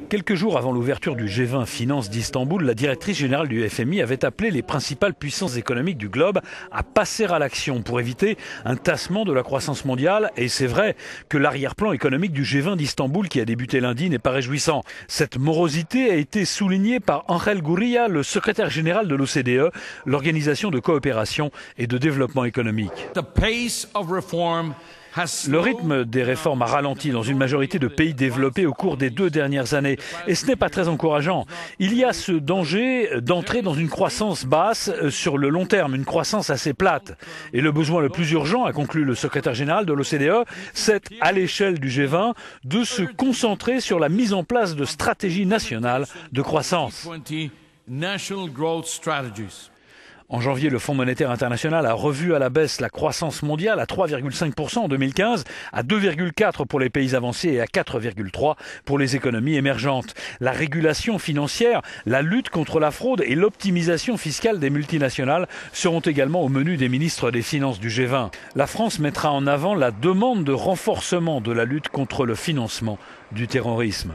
Quelques jours avant l'ouverture du G20 Finance d'Istanbul, la directrice générale du FMI avait appelé les principales puissances économiques du globe à passer à l'action pour éviter un tassement de la croissance mondiale. Et c'est vrai que l'arrière-plan économique du G20 d'Istanbul qui a débuté lundi n'est pas réjouissant. Cette morosité a été soulignée par Ángel Gurría, le secrétaire général de l'OCDE, l'organisation de coopération et de développement économique. Le rythme des réformes a ralenti dans une majorité de pays développés au cours des 2 dernières années. Et ce n'est pas très encourageant. Il y a ce danger d'entrer dans une croissance basse sur le long terme, une croissance assez plate. Et le besoin le plus urgent, a conclu le secrétaire général de l'OCDE, c'est, à l'échelle du G20, de se concentrer sur la mise en place de stratégies nationales de croissance. En janvier, le Fonds monétaire international a revu à la baisse la croissance mondiale à 3,5% en 2015, à 2,4% pour les pays avancés et à 4,3% pour les économies émergentes. La régulation financière, la lutte contre la fraude et l'optimisation fiscale des multinationales seront également au menu des ministres des Finances du G20. La France mettra en avant la demande de renforcement de la lutte contre le financement du terrorisme.